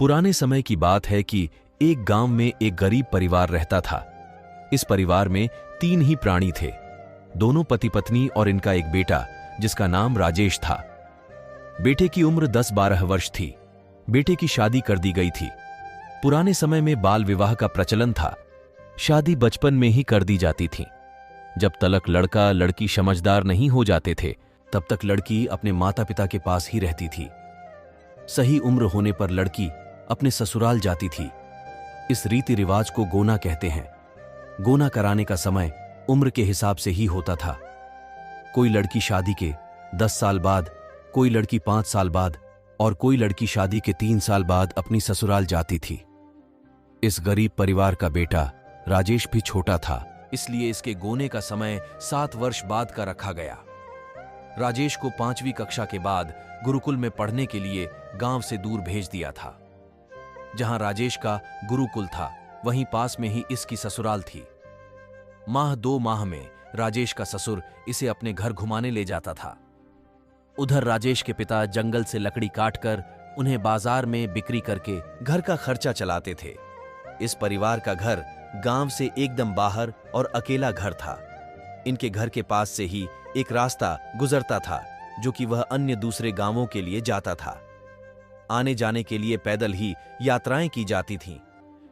पुराने समय की बात है कि एक गांव में एक गरीब परिवार रहता था। इस परिवार में 3 ही प्राणी थे, दोनों पति पत्नी और इनका एक बेटा जिसका नाम राजेश था। बेटे की उम्र 10-12 वर्ष थी। बेटे की शादी कर दी गई थी। पुराने समय में बाल विवाह का प्रचलन था। शादी बचपन में ही कर दी जाती थी। जब तलक लड़का लड़की समझदार नहीं हो जाते थे, तब तक लड़की अपने माता पिता के पास ही रहती थी। सही उम्र होने पर लड़की अपने ससुराल जाती थी। इस रीति रिवाज को गोना कहते हैं। गोना कराने का समय उम्र के हिसाब से ही होता था। कोई लड़की शादी के 10 साल बाद, कोई लड़की 5 साल बाद और कोई लड़की शादी के 3 साल बाद अपनी ससुराल जाती थी। इस गरीब परिवार का बेटा राजेश भी छोटा था, इसलिए इसके गोने का समय 7 वर्ष बाद का रखा गया। राजेश को 5वीं कक्षा के बाद गुरुकुल में पढ़ने के लिए गांव से दूर भेज दिया था। जहां राजेश का गुरुकुल था, वहीं पास में ही इसकी ससुराल थी। माह 2 माह में राजेश का ससुर इसे अपने घर घुमाने ले जाता था। उधर राजेश के पिता जंगल से लकड़ी काटकर उन्हें बाजार में बिक्री करके घर का खर्चा चलाते थे। इस परिवार का घर गांव से एकदम बाहर और अकेला घर था। इनके घर के पास से ही एक रास्ता गुजरता था, जो कि वह अन्य दूसरे गांवों के लिए जाता था। आने जाने के लिए पैदल ही यात्राएं की जाती थीं,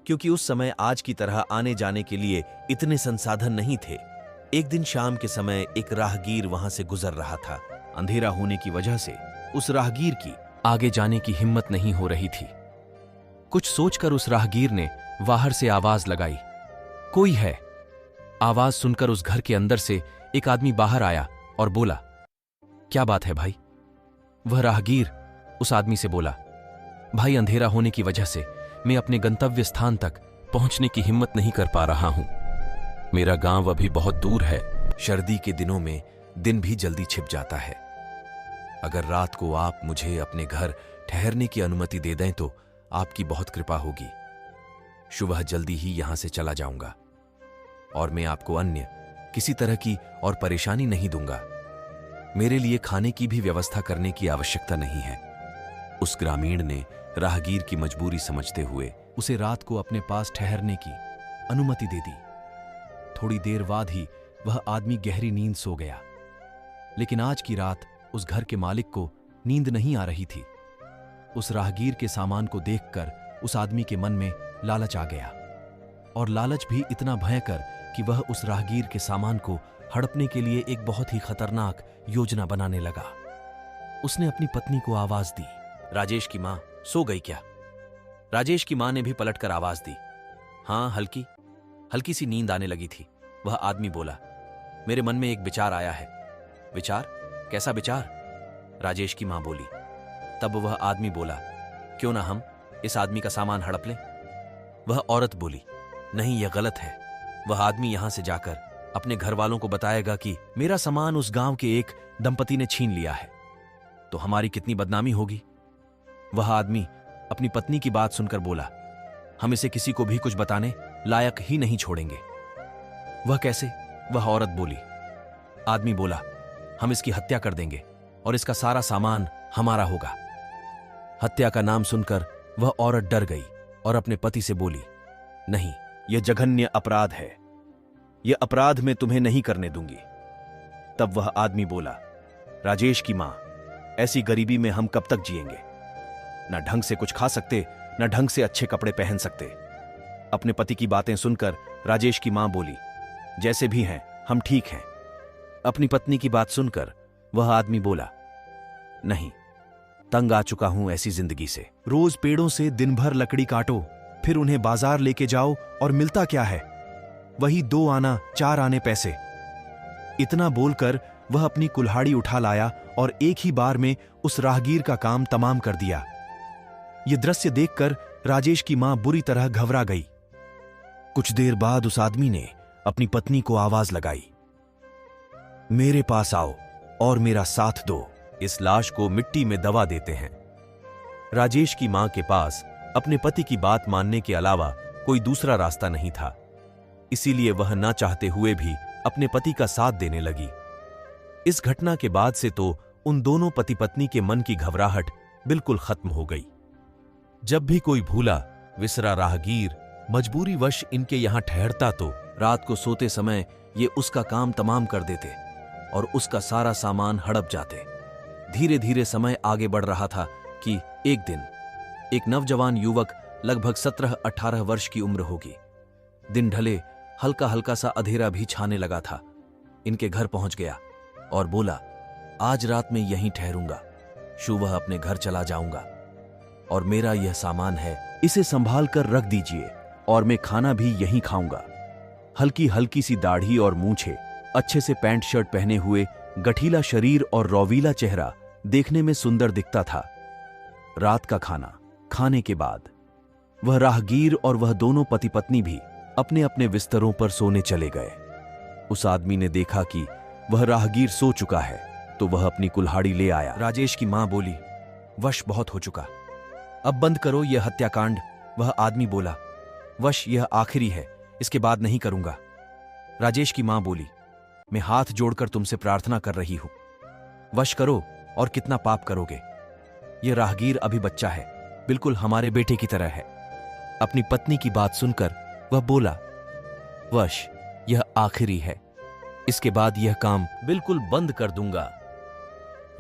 क्योंकि उस समय आज की तरह आने जाने के लिए इतने संसाधन नहीं थे। एक दिन शाम के समय एक राहगीर वहां से गुजर रहा था। अंधेरा होने की वजह से उस राहगीर की आगे जाने की हिम्मत नहीं हो रही थी। कुछ सोचकर उस राहगीर ने बाहर से आवाज लगाई, कोई है। आवाज सुनकर उस घर के अंदर से एक आदमी बाहर आया और बोला, क्या बात है भाई? वह राहगीर उस आदमी से बोला, भाई अंधेरा होने की वजह से मैं अपने गंतव्य स्थान तक पहुंचने की हिम्मत नहीं कर पा रहा हूं। मेरा गांव अभी बहुत दूर है। सर्दी के दिनों में दिन भी जल्दी छिप जाता है। अगर रात को आप मुझे अपने घर ठहरने की अनुमति दे दें तो आपकी बहुत कृपा होगी। सुबह जल्दी ही यहां से चला जाऊंगा और मैं आपको अन्य किसी तरह की और परेशानी नहीं दूंगा। मेरे लिए खाने की भी व्यवस्था करने की आवश्यकता नहीं है। उस ग्रामीण ने राहगीर की मजबूरी समझते हुए उसे रात को अपने पास ठहरने की अनुमति दे दी। थोड़ी देर बाद ही वह आदमी गहरी नींद सो गया। लेकिन आज की रात उस घर के मालिक को नींद नहीं आ रही थी। उस राहगीर के सामान को देखकर उस आदमी के मन में लालच आ गया, और लालच भी इतना भयंकर कि वह उस राहगीर के सामान को हड़पने के लिए एक बहुत ही खतरनाक योजना बनाने लगा। उसने अपनी पत्नी को आवाज दी, राजेश की मां सो गई क्या? राजेश की मां ने भी पलटकर आवाज दी, हां, हल्की सी नींद आने लगी थी। वह आदमी बोला, मेरे मन में एक विचार आया है। विचार? कैसा विचार? राजेश की मां बोली। तब वह आदमी बोला, क्यों ना हम इस आदमी का सामान हड़प लें? वह औरत बोली, नहीं, यह गलत है। वह आदमी यहां से जाकर अपने घर वालों को बताएगा कि मेरा सामान उस गांव के एक दंपति ने छीन लिया है, तो हमारी कितनी बदनामी होगी। वह आदमी अपनी पत्नी की बात सुनकर बोला, हम इसे किसी को भी कुछ बताने लायक ही नहीं छोड़ेंगे। वह कैसे? वह औरत बोली। आदमी बोला, हम इसकी हत्या कर देंगे और इसका सारा सामान हमारा होगा। हत्या का नाम सुनकर वह औरत डर गई और अपने पति से बोली, नहीं, यह जघन्य अपराध है। यह अपराध मैं तुम्हें नहीं करने दूंगी। तब वह आदमी बोला, राजेश की मां, ऐसी गरीबी में हम कब तक जिएंगे? न ढंग से कुछ खा सकते, न ढंग से अच्छे कपड़े पहन सकते। अपने पति की बातें सुनकर राजेश की मां बोली, जैसे भी हैं हम ठीक हैं। अपनी पत्नी की बात सुनकर वह आदमी बोला, नहीं, तंग आ चुका हूं ऐसी जिंदगी से। रोज पेड़ों से दिन भर लकड़ी काटो, फिर उन्हें बाजार लेके जाओ और मिलता क्या है? वही 2 आना 4 आने पैसे। इतना बोलकर वह अपनी कुल्हाड़ी उठा लाया और एक ही बार में उस राहगीर का काम तमाम कर दिया। यह दृश्य देखकर राजेश की मां बुरी तरह घबरा गई। कुछ देर बाद उस आदमी ने अपनी पत्नी को आवाज लगाई, मेरे पास आओ और मेरा साथ दो। इस लाश को मिट्टी में दबा देते हैं। राजेश की मां के पास अपने पति की बात मानने के अलावा कोई दूसरा रास्ता नहीं था, इसीलिए वह ना चाहते हुए भी अपने पति का साथ देने लगी। इस घटना के बाद से तो उन दोनों पति पत्नी के मन की घबराहट बिल्कुल खत्म हो गई। जब भी कोई भूला विसरा राहगीर मजबूरीवश इनके यहां ठहरता तो रात को सोते समय ये उसका काम तमाम कर देते और उसका सारा सामान हड़प जाते। धीरे धीरे समय आगे बढ़ रहा था कि एक दिन एक नौजवान युवक लगभग 17-18 वर्ष की उम्र होगी। दिन ढले हल्का हल्का सा अंधेरा भी छाने लगा था। इनके घर पहुंच गया और बोला, आज रात में यहीं ठहरूंगा, सुबह अपने घर चला जाऊंगा और मेरा यह सामान है, इसे संभाल कर रख दीजिए और मैं खाना भी यहीं खाऊंगा। हल्की हल्की सी दाढ़ी और मूंछें, अच्छे से पैंट शर्ट पहने हुए, गठीला शरीर और रौवीला चेहरा देखने में सुंदर दिखता था। रात का खाना खाने के बाद वह राहगीर और वह दोनों पति पत्नी भी अपने अपने बिस्तरों पर सोने चले गए। उस आदमी ने देखा कि वह राहगीर सो चुका है तो वह अपनी कुल्हाड़ी ले आया। राजेश की मां बोली, वश बहुत हो चुका, अब बंद करो यह हत्याकांड। वह आदमी बोला, वश यह आखिरी है, इसके बाद नहीं करूंगा। राजेश की मां बोली, मैं हाथ जोड़कर तुमसे प्रार्थना कर रही हूं, वश करो और कितना पाप करोगे। यह राहगीर अभी बच्चा है, बिल्कुल हमारे बेटे की तरह है। अपनी पत्नी की बात सुनकर वह बोला, वश यह आखिरी है, इसके बाद यह काम बिल्कुल बंद कर दूंगा।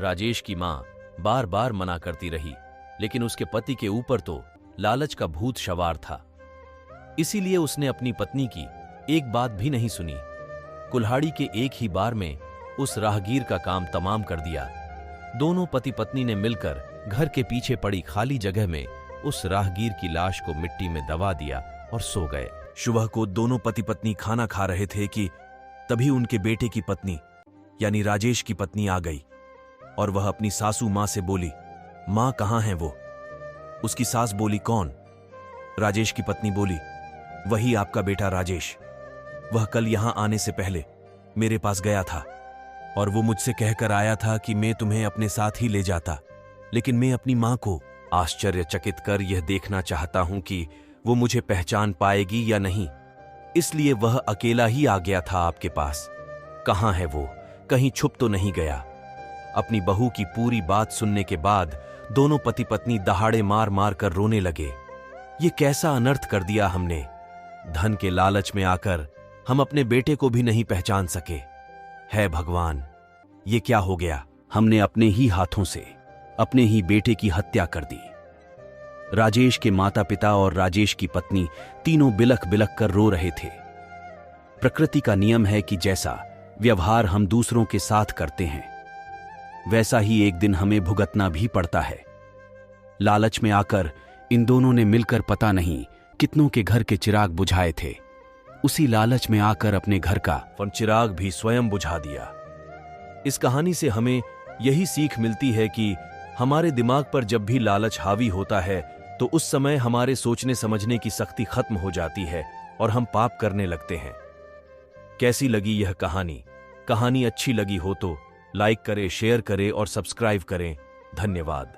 राजेश की मां बार बार मना करती रही, लेकिन उसके पति के ऊपर तो लालच का भूत सवार था, इसीलिए उसने अपनी पत्नी की एक बात भी नहीं सुनी। कुल्हाड़ी के एक ही बार में उस राहगीर का काम तमाम कर दिया। दोनों पति पत्नी ने मिलकर घर के पीछे पड़ी खाली जगह में उस राहगीर की लाश को मिट्टी में दबा दिया और सो गए। सुबह को दोनों पति पत्नी खाना खा रहे थे कि तभी उनके बेटे की पत्नी यानी राजेश की पत्नी आ गई और वह अपनी सासू मां से बोली, मां कहां है वो? उसकी सास बोली, कौन? राजेश की पत्नी बोली, वही आपका बेटा राजेश। वह कल यहां आने से पहले मेरे पास गया था और वो मुझसे कहकर आया था कि मैं तुम्हें अपने साथ ही ले जाता, लेकिन मैं अपनी मां को आश्चर्यचकित कर यह देखना चाहता हूं कि वो मुझे पहचान पाएगी या नहीं, इसलिए वह अकेला ही आ गया था आपके पास। कहां है वो? कहीं छुप तो नहीं गया? अपनी बहू की पूरी बात सुनने के बाद दोनों पति पत्नी दहाड़े मार मार कर रोने लगे। ये कैसा अनर्थ कर दिया हमने? धन के लालच में आकर हम अपने बेटे को भी नहीं पहचान सके। है भगवान, ये क्या हो गया? हमने अपने ही हाथों से अपने ही बेटे की हत्या कर दी। राजेश के माता पिता और राजेश की पत्नी तीनों बिलख बिलख कर रो रहे थे। प्रकृति का नियम है कि जैसा व्यवहार हम दूसरों के साथ करते हैं, वैसा ही एक दिन हमें भुगतना भी पड़ता है। लालच में आकर इन दोनों ने मिलकर पता नहीं कितनों के घर के चिराग बुझाए थे। उसी लालच में आकर अपने घर का चिराग भी स्वयं बुझा दिया। इस कहानी से हमें यही सीख मिलती है कि हमारे दिमाग पर जब भी लालच हावी होता है तो उस समय हमारे सोचने समझने की शक्ति खत्म हो जाती है और हम पाप करने लगते हैं। कैसी लगी यह कहानी? कहानी अच्छी लगी हो तो लाइक करें, शेयर करें और सब्सक्राइब करें। धन्यवाद।